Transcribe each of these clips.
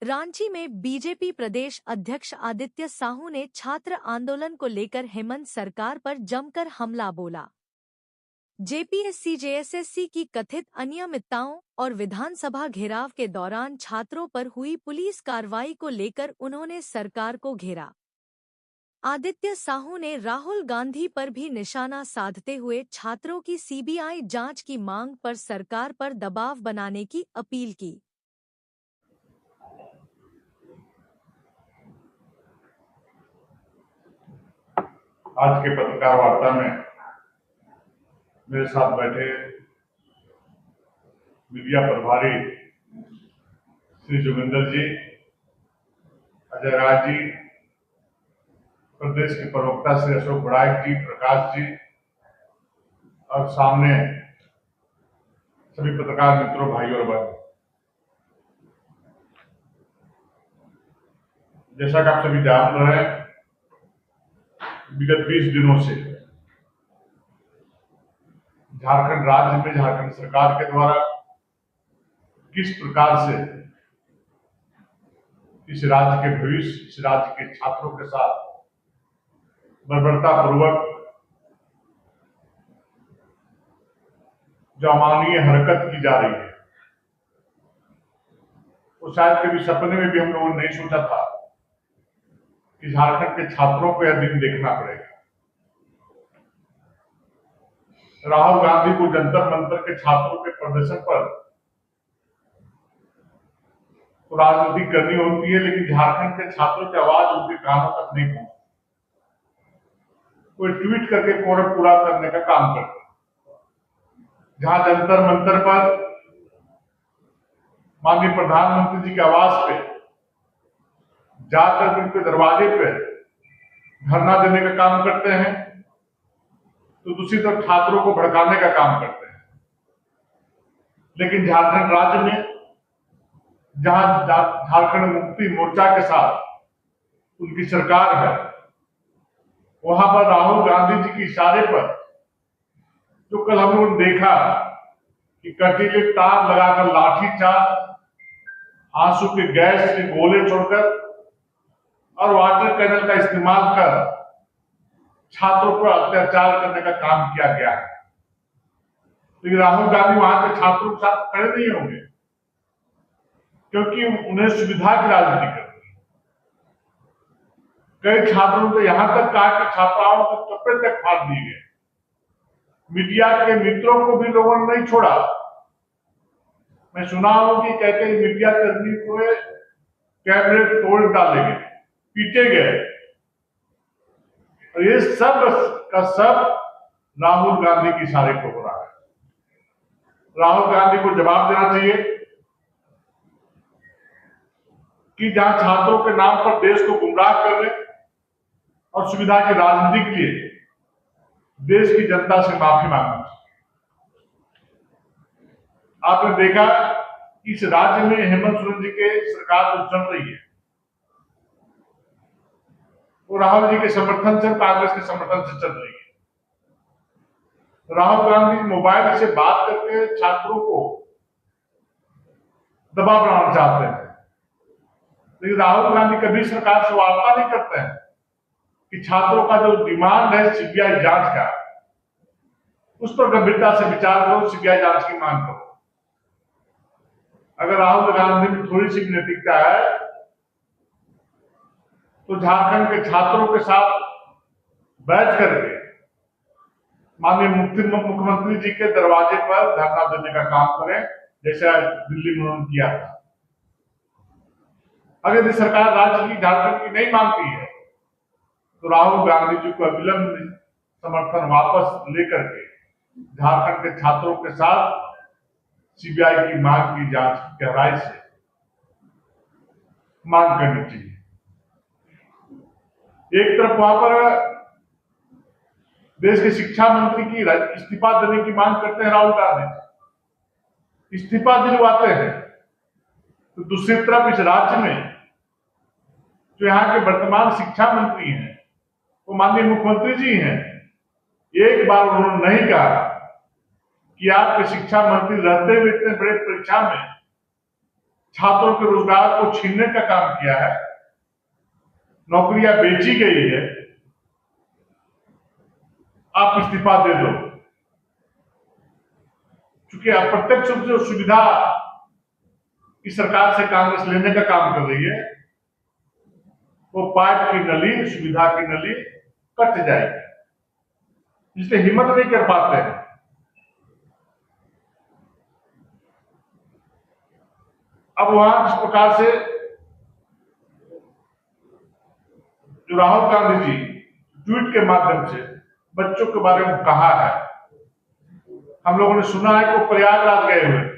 रांची में बीजेपी प्रदेश अध्यक्ष आदित्य साहू ने छात्र आंदोलन को लेकर हेमंत सरकार पर जमकर हमला बोला। जेपीएससी जेएसएससी की कथित अनियमितताओं और विधानसभा घेराव के दौरान छात्रों पर हुई पुलिस कार्रवाई को लेकर उन्होंने सरकार को घेरा। आदित्य साहू ने राहुल गांधी पर भी निशाना साधते हुए छात्रों की सीबीआई जांच की मांग पर सरकार पर दबाव बनाने की अपील की। आज के पत्रकार वार्ता में मेरे साथ बैठे मीडिया प्रभारी श्री जोगिंदर जी, अजय राज जी, प्रदेश के प्रवक्ता श्री अशोक बड़ाइक जी, प्रकाश जी और सामने सभी पत्रकार मित्रों, भाइयों और बहनों, जैसा कि आप सभी जान रहे हैं, विगत 20 दिनों से झारखंड राज्य में झारखंड सरकार के द्वारा किस प्रकार से इस राज्य के भविष्य, इस राज्य के छात्रों के साथ बर्बरता पूर्वक जो अमानवीय हरकत की जा रही है, वो शायद कभी सपने में भी हम लोगों ने नहीं सोचा था कि झारखंड के छात्रों को यह दिन देखना पड़ेगा। राहुल गांधी को जंतर मंतर के छात्रों के प्रदर्शन पर तो राजनीति करनी होती है, लेकिन झारखंड के छात्रों की आवाज उनके कानों तक नहीं पहुंचती। कोई ट्वीट करके कोरम पूरा करने का काम करते हैं। जहां जंतर मंतर पर माननीय प्रधानमंत्री जी के आवास पे जाकर उनके दरवाजे पे धरना देने का काम करते हैं, तो दूसरी तरफ छात्रों को भड़काने का काम करते हैं। लेकिन झारखंड राज्य में जहां झारखंड मुक्ति मोर्चा के साथ उनकी सरकार है, वहां पर राहुल गांधी जी के इशारे पर जो कल हम लोगों ने देखा कि कटीले तार लगाकर लाठीचार्ज, आंसू के गैस के गोले छोड़कर और वाटर कैनल का इस्तेमाल कर छात्रों पर अत्याचार करने का काम किया गया है। लेकिन राहुल गांधी वहां के छात्रों के साथ खड़े नहीं होंगे, क्योंकि उन्हें सुविधा की राजनीति करनी है। कई छात्रों ने तो यहां तक कहा कि छात्राओं के कपड़े तक फाड़ दिए गए। मीडिया के मित्रों को भी लोगों ने नहीं छोड़ा। मैं सुना हूं कि कहते हैं मीडिया कर्मी को कैमरे तोड़ डाले गए, पीटे गए, और ये सब का सब राहुल गांधी के इशारे को हो रहा है। राहुल गांधी को जवाब देना चाहिए कि जहां छात्रों के नाम पर देश को गुमराह करने और सुविधा की राजनीति के लिए देश की जनता से माफी मांगना। आपने देखा कि इस राज्य में हेमंत सोरेन जी के सरकार जो चल रही है, वो राहुल जी के समर्थन से, कांग्रेस के समर्थन से चल रही है। राहुल गांधी मोबाइल से बात करके छात्रों को दबाव बनाना चाहते हैं, लेकिन राहुल गांधी कभी सरकार से वार्ता नहीं करते हैं कि छात्रों का जो डिमांड है सीबीआई जांच का, उस पर गंभीरता से विचार करो, सीबीआई जांच की मांग करो। अगर राहुल गांधी में थोड़ी सी नैतिकता है तो झारखंड के छात्रों के साथ बैठ करके माननीय मुख्यमंत्री जी के दरवाजे पर धरना देने का काम करें, जैसे आज दिल्ली में उन्होंने किया था। अगर यदि सरकार राज्य की झारखंड की नहीं मानती है तो राहुल गांधी जी को अविलंब समर्थन वापस लेकर के झारखंड के छात्रों के साथ सीबीआई की मांग की जांच गहराई से मांग करनी चाहिए। एक तरफ वहां पर देश के शिक्षा मंत्री की इस्तीफा देने की मांग करते हैं राहुल गांधी, इस्तीफा दिलवाते हैं, तो दूसरी तरफ इस राज्य में जो यहाँ के वर्तमान शिक्षा मंत्री हैं, वो माननीय मुख्यमंत्री जी हैं। एक बार उन्होंने नहीं कहा कि आपके शिक्षा मंत्री रहते हुए इतने बड़े परीक्षा में छात्रों के रोजगार को छीनने का काम किया है, नौकरियां बेची गई है, आप इस्तीफा दे दो। क्योंकि अप्रत्यक्ष रूप से सुविधा इस सरकार से कांग्रेस लेने का काम कर रही है, वो पाइप की नली, सुविधा की नली कट जाएगी, इसलिए हिम्मत नहीं कर पाते हैं। अब वहां जिस प्रकार से जो राहुल गांधी जी ट्वीट के माध्यम से बच्चों के बारे में कहा है, हम लोगों ने सुना है कि वो प्रयागराज गए हुए थे,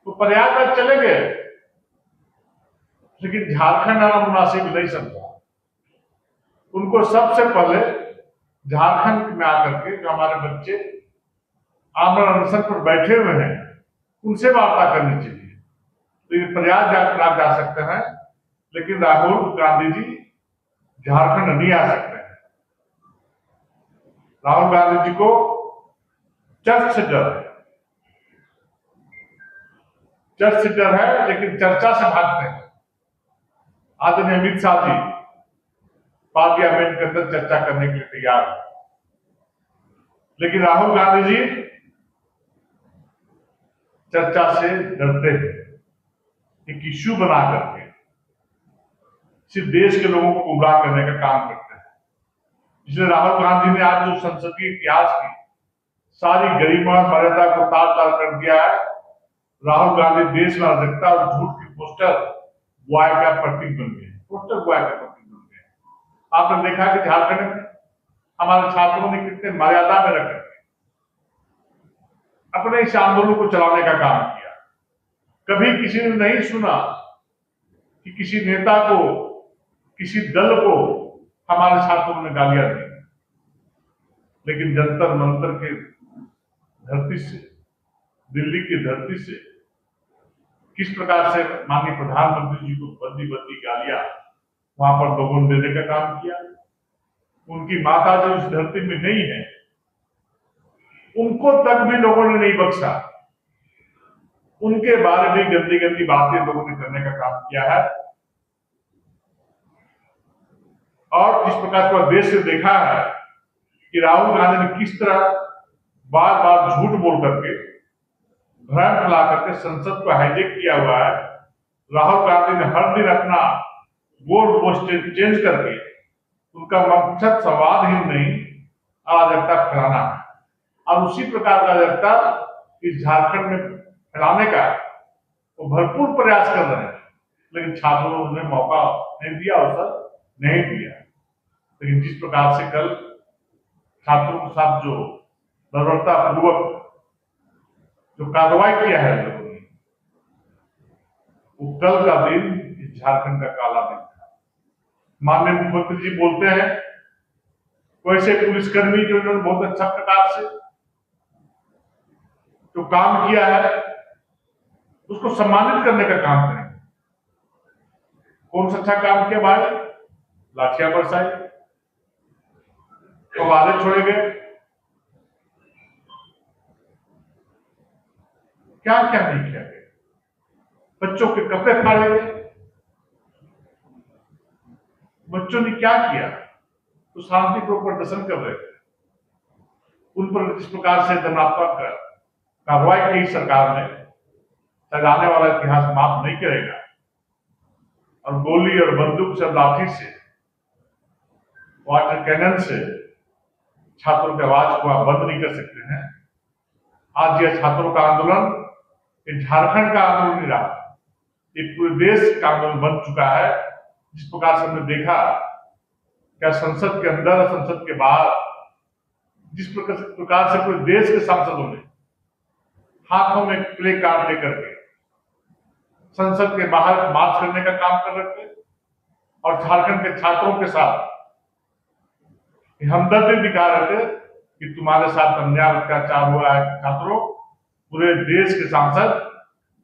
तो प्रयागराज चले गए, लेकिन झारखंड आना मुनासिब नहीं समझा। उनको सबसे पहले झारखंड में आकर के जो हमारे बच्चे आमरण अनशन पर बैठे हुए हैं, उनसे वार्ता करनी चाहिए। तो ये प्रयागराज जा सकते हैं, लेकिन राहुल गांधी जी झारखंड नहीं आ सकते हैं। राहुल गांधी जी को चर्च से डर है, चर्च से डर है, लेकिन चर्चा से भागते हैं। आदरणीय अमित शाह जी पार्लियामेंट के अंदर चर्चा करने के लिए तैयार है, लेकिन राहुल गांधी जी चर्चा से डरते हैं। एक इश्यू बना करके सिर्फ देश के लोगों को गुमराह करने का काम करते हैं। इसलिए राहुल गांधी ने आज जो संसदीय इतिहास की सारी गरिमा और मर्यादा को तार तार कर दिया है। राहुल गांधी देश में अराजकता और झूठ की पोस्टर बॉय का प्रतीक बन गए, पोस्टर बॉय का प्रतीक बन गए। आपने देखा कि झारखंड में हमारे छात्रों ने कितने मर्यादा में रख अपने इस आंदोलन को चलाने का काम किया। कभी किसी ने नहीं सुना कि किसी नेता को, किसी दल को हमारे छात्रों ने गालियां दी, लेकिन जंतर मंतर के धरती से, दिल्ली की धरती से किस प्रकार से माननीय प्रधानमंत्री जी को बद्दी बद्दी गालियां वहां पर लोगों ने देने का काम किया। उनकी माता जो इस धरती में नहीं है, उनको तक भी लोगों ने नहीं बख्शा। उनके बारे में गंदी गंदी बातें लोगों ने करने का काम किया है। और जिस प्रकार का देश से देखा है कि राहुल गांधी ने किस तरह बार बार झूठ बोल करके, भ्रम फैला करके संसद को हाईजेक किया हुआ है। राहुल गांधी ने हर दिन अपना गोल पोस्ट चेंज करके उनका मकसद संवाद ही नहीं, अराजकता फैलाना है। और उसी प्रकार का अराजकता इस झारखंड में फैलाने का वो भरपूर प्रयास कर रहे हैं, लेकिन छात्रों ने मौका नहीं दिया, अवसर नहीं दिया। लेकिन जिस प्रकार से कल छात्रों के साथ जो बर्बरता पूर्वक जो कार्रवाई किया है लोगों ने, वो कल का दिन इस झारखंड का काला दिन था। माननीय मुख्यमंत्री जी बोलते हैं वैसे पुलिसकर्मी जो इन्होंने बहुत अच्छा प्रकार से जो काम किया है उसको सम्मानित करने का काम करें। कौन सा अच्छा काम किया भाई? लाठियां बरसाई, फव्वारे छोड़े गए, क्या क्या नहीं किया गया। बच्चों के कपड़े फाड़े गए। बच्चों ने क्या किया? तो शांतिपूर्वक प्रदर्शन कर रहे थे। उन पर जिस प्रकार से दंडात्मक कार्रवाई की सरकार ने, सजाने वाला इतिहास माफ नहीं करेगा। और गोली और बंदूक से, लाठी से, वाटर कैनन से छात्रों की आवाज को आप बंद नहीं कर सकते हैं। आज यह छात्रों का आंदोलन ये झारखंड का आंदोलन नहीं रहा, ये पूरे देश का आंदोलन बन चुका है। जिस प्रकार से हमने देखा क्या संसद के अंदर, संसद के बाहर जिस प्रकार से पूरे देश के सांसदों ने हाथों में प्ले कार्ड लेकर के संसद के बाहर मार्च करने का काम कर रहे थे और झारखंड के छात्रों के साथ हमदर्दी दिखा रहे थे कि तुम्हारे साथ अन्याय अत्याचार हुआ है। छात्रों, पूरे देश के सांसद,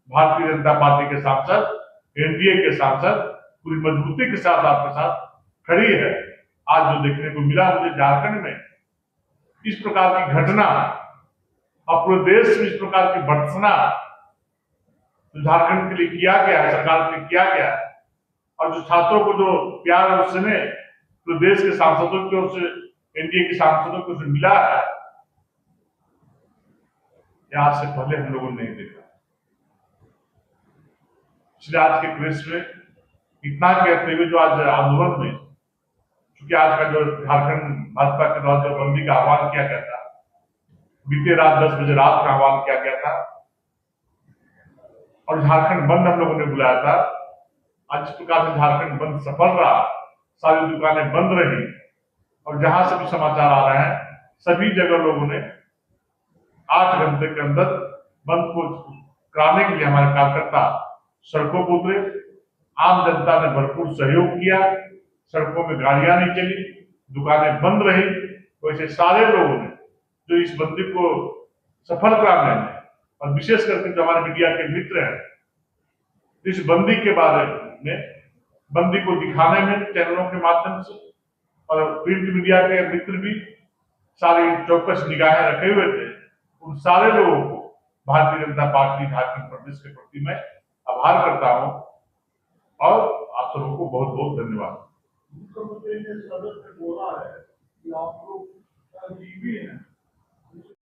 भारतीय जनता पार्टी के सांसद, एनडीए के सांसद पूरी मजबूती के साथ आपके साथ खड़ी है। आज जो देखने को मिला मुझे झारखंड में इस प्रकार की घटना और पूरे देश में इस प्रकार की भर्त्सना, जो झारखंड के लिए किया गया है, सरकार के लिए किया गया है, और जो छात्रों को जो प्यार और स्नेह जो देश के सांसदों की ओर से, एनडीए के सांसदों को जो मिला है, आज से पहले हम लोगों ने नहीं देखा। इसलिए आज के प्रेस में इतना कहते हुए जो आज आंदोलन में, क्योंकि आज का जो झारखंड भाजपा के द्वारा जो बंदी का आह्वान किया गया था, बीते रात 10 बजे रात का आह्वान किया गया था, और झारखंड बंद हम लोगों ने बुलाया था। आज इस प्रकार से झारखंड बंद सफल रहा, सारी दुकानें बंद रही, और जहां से भी समाचार आ रहे हैं, सभी जगह लोगों ने 8 घंटे के अंदर बंद को कराने के लिए हमारे कार्यकर्ता सड़कों पर उतरे। आम जनता ने भरपूर सहयोग किया, सड़कों में गाड़ियां नहीं चली, दुकानें बंद रही। वैसे सारे लोगों ने जो इस बंदी को सफल कराने में, और विशेष करके जो हमारे मीडिया के मित्र हैं, इस बंदी के बारे में, बंदी को दिखाने में चैनलों के माध्यम से, और प्रिंट मीडिया के मित्र भी सारी चौकस निगाहें रखे हुए थे। उन सारे लोगों को भारतीय जनता पार्टी झारखंड प्रदेश के प्रति मैं आभार करता हूं, और आप सबों को बहुत बहुत धन्यवाद। मुख्यमंत्री ने सदन में बोला है कि आप लोग जीवी हैं,